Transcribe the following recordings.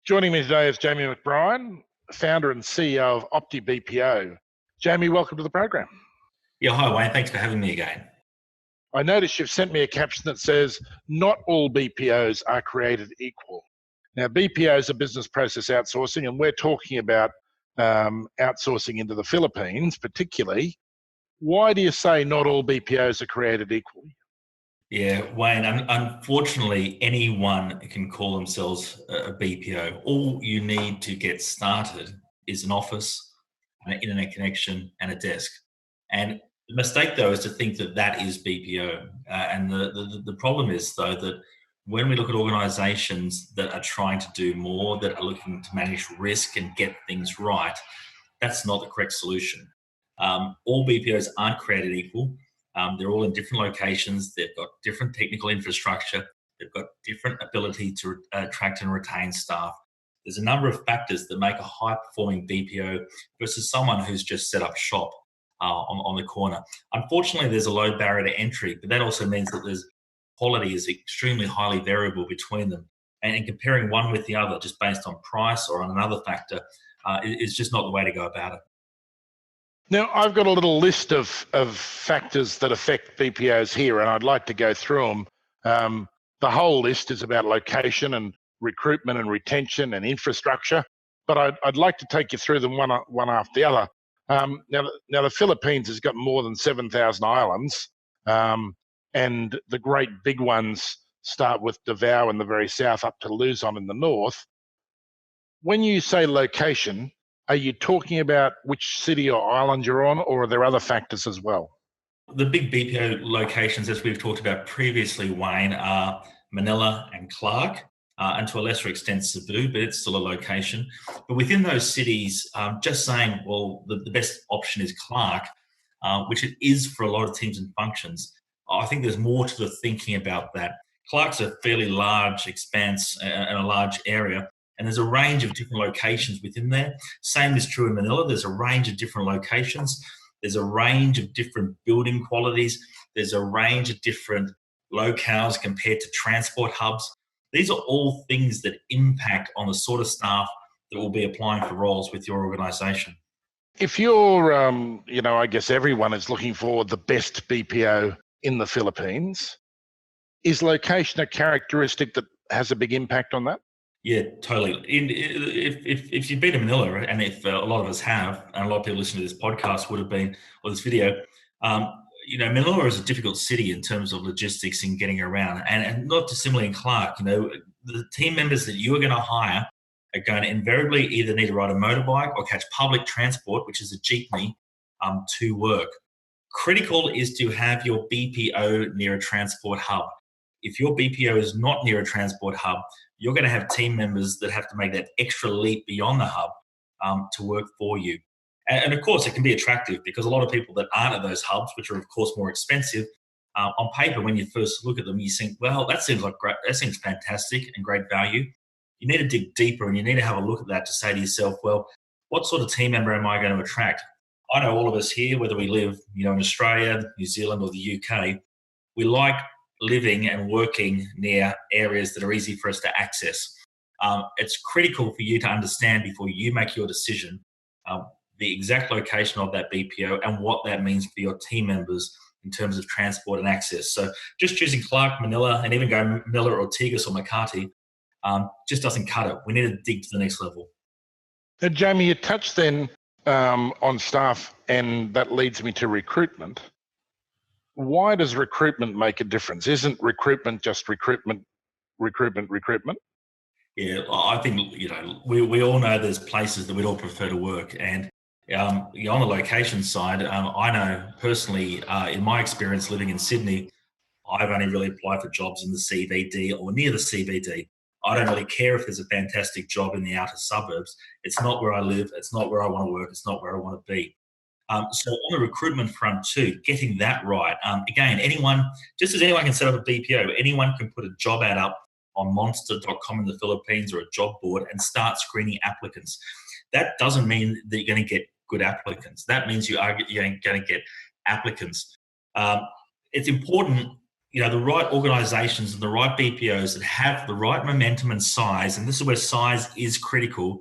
Joining me today is Jamie McBride, founder and CEO of optiBPO. Jamie, welcome to the program. Yeah, hi Wayne, thanks for having me again. I noticed you've sent me a caption that says, not all BPOs are created equal. Now, BPOs are business process outsourcing, and we're talking about outsourcing into the Philippines particularly. Why do you say not all BPOs are created equally? Yeah, Wayne, unfortunately, anyone can call themselves a BPO. All you need to get started is an office, an internet connection, and a desk. And the mistake, though, is to think that that is BPO. And the problem is, though, that when we look at organizations that are trying to do more, that are looking to manage risk and get things right, that's not the correct solution. All BPOs aren't created equal. They're all in different locations. They've got different technical infrastructure. They've got different ability to attract and retain staff. There's a number of factors that make a high-performing BPO versus someone who's just set up shop on the corner. Unfortunately, there's a low barrier to entry, but that also means that there's quality is extremely highly variable between them. And comparing one with the other just based on price or on another factor is just not the way to go about it. Now, I've got a little list of factors that affect BPOs here, and I'd like to go through them. The whole list is about location and recruitment and retention and infrastructure, but I'd like to take you through them one after the other. Now, the Philippines has got more than 7,000 islands, and the great big ones start with Davao in the very south up to Luzon in the north. When you say location, are you talking about which city or island you're on, or are there other factors as well? The big BPO locations, as we've talked about previously, Wayne, are Manila and Clark, and to a lesser extent Cebu, but it's still a location. But within those cities, just saying, well, the best option is Clark, which it is for a lot of teams and functions. I think there's more to the thinking about that. Clark's a fairly large expanse and a large area, and there's a range of different locations within there. Same is true in Manila. There's a range of different locations. There's a range of different building qualities. There's a range of different locales compared to transport hubs. These are all things that impact on the sort of staff that will be applying for roles with your organization. If you're, I guess everyone is looking for the best BPO in the Philippines, is location a characteristic that has a big impact on that? Yeah, totally. If you've been to Manila, and if a lot of us have, and a lot of people listening to this podcast would have been, or this video, Manila is a difficult city in terms of logistics and getting around, and not dissimilar in Clark. The team members that you are going to hire are going to invariably either need to ride a motorbike or catch public transport, which is a jeepney, to work. Critical is to have your BPO near a transport hub. If your BPO is not near a transport hub, you're going to have team members that have to make that extra leap beyond the hub to work for you. And of course, it can be attractive because a lot of people that aren't at those hubs, which are of course more expensive, on paper, when you first look at them, you think, well, that seems like great, that seems fantastic and great value. You need to dig deeper and you need to have a look at that to say to yourself, well, what sort of team member am I going to attract? I know all of us here, whether we live, in Australia, New Zealand, or the UK, we like living and working near areas that are easy for us to access. It's critical for you to understand before you make your decision the exact location of that BPO and what that means for your team members in terms of transport and access. So just choosing Clark, Manila, and even going Manila, Ortigas, or Makati just doesn't cut it. We need to dig to the next level. Now, Jamie, you touched then on staff, and that leads me to recruitment. Why does recruitment make a difference? Isn't recruitment just recruitment? Yeah, I think, we all know there's places that we'd all prefer to work. And on the location side, I know personally, in my experience living in Sydney, I've only really applied for jobs in the CBD or near the CBD. I don't really care if there's a fantastic job in the outer suburbs. It's not where I live. It's not where I want to work. It's not where I want to be. So on the recruitment front too, getting that right. Again, just as anyone can set up a BPO, anyone can put a job ad up on monster.com in the Philippines or a job board and start screening applicants. That doesn't mean that you're going to get good applicants. That means you're going to get applicants. It's important, the right organizations and the right BPOs that have the right momentum and size, and this is where size is critical,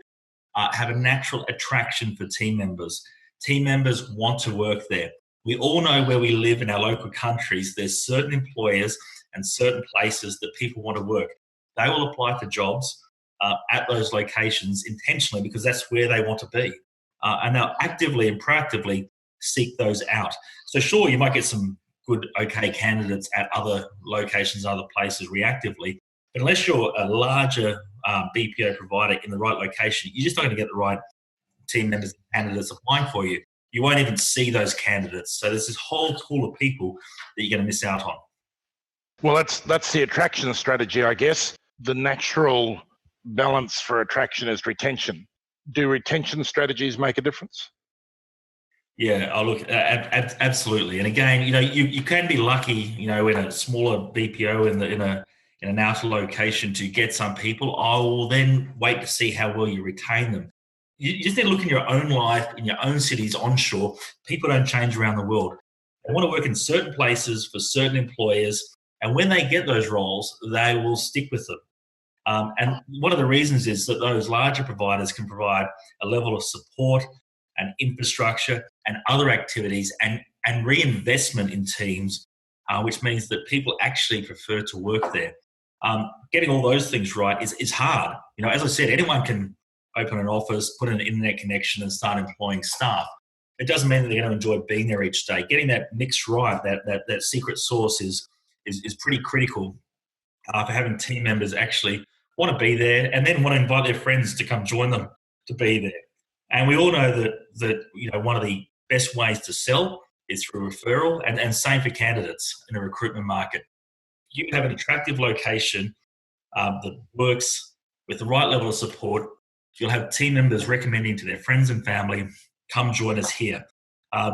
have a natural attraction for team members. Team members want to work there. We all know where we live in our local countries, there's certain employers and certain places that people want to work. They will apply for jobs at those locations intentionally because that's where they want to be. And they'll actively and proactively seek those out. So sure, you might get some good, okay candidates at other locations, other places reactively, but unless you're a larger BPO provider in the right location, you're just not going to get the right team members and candidates applying for you. You won't even see those candidates. So there's this whole pool of people that you're going to miss out on. Well, that's the attraction strategy, I guess. The natural balance for attraction is retention. Do retention strategies make a difference? Yeah, look, absolutely. And again, you can be lucky, in a smaller BPO in an outer location to get some people. I will then wait to see how well you retain them. You just need to look in your own life, in your own cities, onshore. People don't change around the world. They want to work in certain places for certain employers, and when they get those roles, they will stick with them. And one of the reasons is that those larger providers can provide a level of support and infrastructure and other activities and reinvestment in teams, which means that people actually prefer to work there. Getting all those things right is hard. As I said, anyone can open an office, put an internet connection and start employing staff. It doesn't mean that they're going to enjoy being there each day. Getting that mix right, that secret sauce is pretty critical for having team members actually want to be there and then want to invite their friends to come join them to be there. And we all know that one of the best ways to sell is through referral, and same for candidates in a recruitment market. You can have an attractive location that works with the right level of support. You'll have team members recommending to their friends and family, come join us here.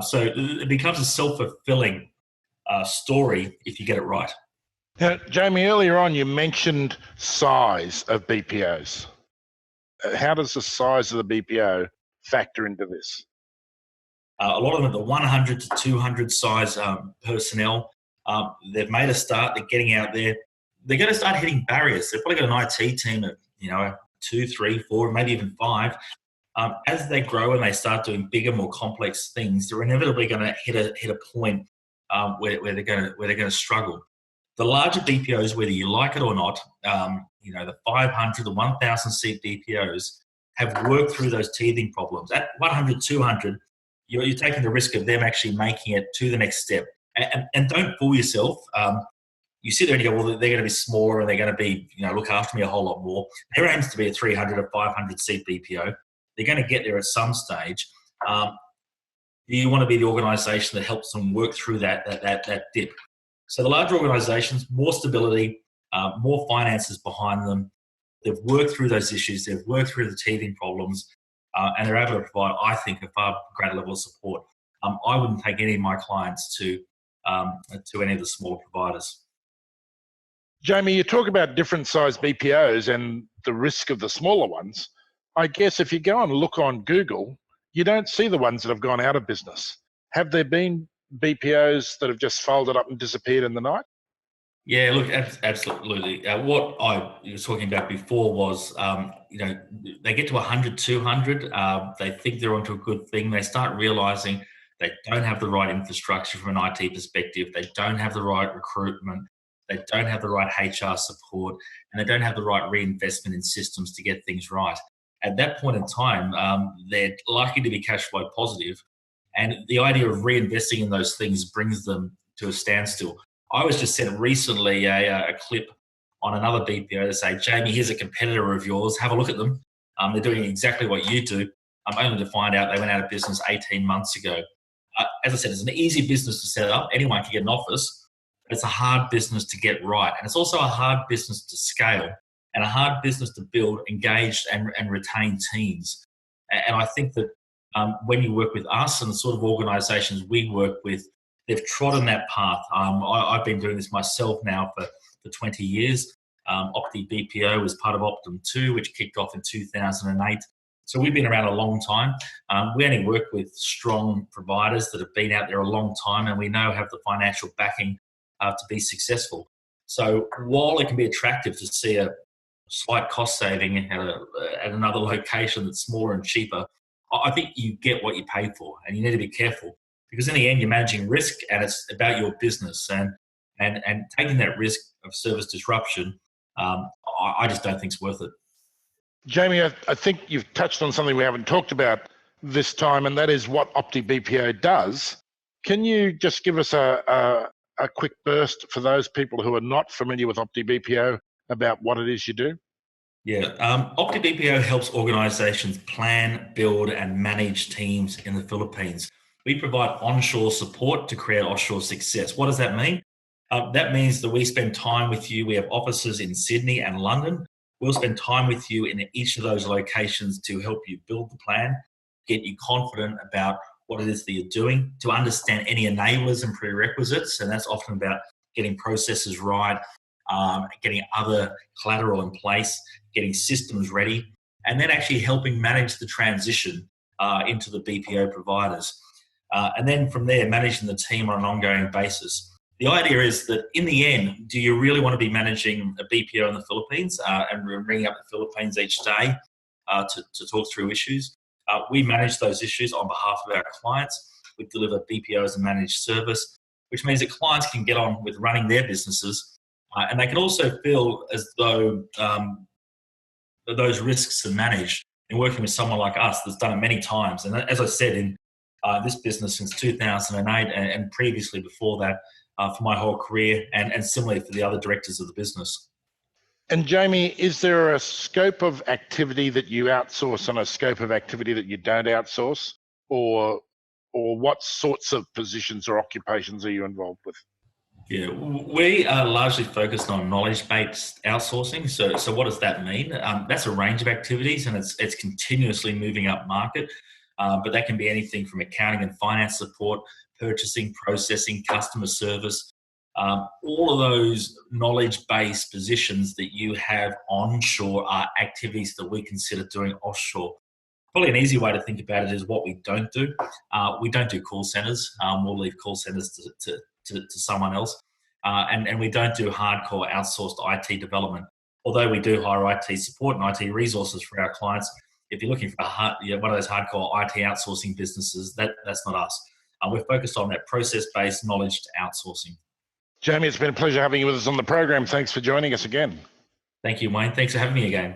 So it becomes a self-fulfilling story if you get it right. Now, Jamie, earlier on you mentioned size of BPOs. How does the size of the BPO factor into this? A lot of them are the 100 to 200 size personnel. They've made a start. They're getting out there. They're going to start hitting barriers. They've probably got an IT team of 2, 3, 4, maybe even 5. As they grow and they start doing bigger, more complex things, they're inevitably going to hit a point where they're going to struggle. The larger BPOs, whether you like it or not, the 500, the 1,000 seat BPOs have worked through those teething problems. At 100, 200, you're taking the risk of them actually making it to the next step. And don't fool yourself. You sit there and you go, well, they're going to be smaller and they're going to be, look after me a whole lot more. Their aim is to be a 300 or 500 seat BPO. They're going to get there at some stage. You want to be the organisation that helps them work through that dip. So the larger organisations, more stability, more finances behind them. They've worked through those issues. They've worked through the teething problems, and they're able to provide, I think, a far greater level of support. I wouldn't take any of my clients to any of the smaller providers. Jamie, you talk about different size BPOs and the risk of the smaller ones. I guess if you go and look on Google, you don't see the ones that have gone out of business. Have there been BPOs that have just folded up and disappeared in the night? Yeah, look, absolutely. What I was talking about before was, they get to 100, 200, they think they're onto a good thing. They start realizing they don't have the right infrastructure from an IT perspective. They don't have the right recruitment. They don't have the right HR support, and they don't have the right reinvestment in systems to get things right. At that point in time, they're likely to be cash flow positive, and the idea of reinvesting in those things brings them to a standstill. I was just sent recently a clip on another BPO to say, Jamie, here's a competitor of yours. Have a look at them. They're doing exactly what you do. Only to find out they went out of business 18 months ago. As I said, it's an easy business to set up. Anyone can get an office. But it's a hard business to get right. And it's also a hard business to scale and a hard business to build engaged and retain teams. And I think that when you work with us and the sort of organisations we work with, they've trodden that path. I've been doing this myself now for 20 years. optiBPO was part of Optum 2, which kicked off in 2008. So we've been around a long time. We only work with strong providers that have been out there a long time and we know have the financial backing to be successful. So while it can be attractive to see a slight cost saving at another location that's smaller and cheaper, I think you get what you pay for, and you need to be careful, because in the end you're managing risk and it's about your business, and taking that risk of service disruption, I just don't think it's worth it. Jamie, I think you've touched on something we haven't talked about this time, and that is what optiBPO does. Can you just give us a quick burst for those people who are not familiar with optiBPO about what it is you do? Yeah, optiBPO helps organizations plan, build, and manage teams in the Philippines. We provide onshore support to create offshore success. What does that mean? That means that we spend time with you. We have offices in Sydney and London. We'll spend time with you in each of those locations to help you build the plan, get you confident about what it is that you're doing, to understand any enablers and prerequisites. And that's often about getting processes right, getting other collateral in place, getting systems ready, and then actually helping manage the transition into the BPO providers. And then from there, managing the team on an ongoing basis. The idea is that in the end, do you really want to be managing a BPO in the Philippines and ringing up the Philippines each day to talk through issues? We manage those issues on behalf of our clients. We deliver BPO as a managed service, which means that clients can get on with running their businesses, and they can also feel as though those risks are managed in working with someone like us that's done it many times. And as I said, in this business since 2008 and previously before that, for my whole career, and similarly for the other directors of the business. And Jamie, is there a scope of activity that you outsource and a scope of activity that you don't outsource? Or what sorts of positions or occupations are you involved with? Yeah, we are largely focused on knowledge-based outsourcing. So what does that mean? That's a range of activities, and it's continuously moving up market. But that can be anything from accounting and finance support, purchasing, processing, customer service. All of those knowledge-based positions that you have onshore are activities that we consider doing offshore. Probably an easy way to think about it is what we don't do. We don't do call centers. We'll leave call centers to someone else. And we don't do hardcore outsourced IT development. Although we do hire IT support and IT resources for our clients, if you're looking for one of those hardcore IT outsourcing businesses, that's not us. We're focused on that process-based knowledge outsourcing. Jamie, it's been a pleasure having you with us on the program. Thanks for joining us again. Thank you, Wayne. Thanks for having me again.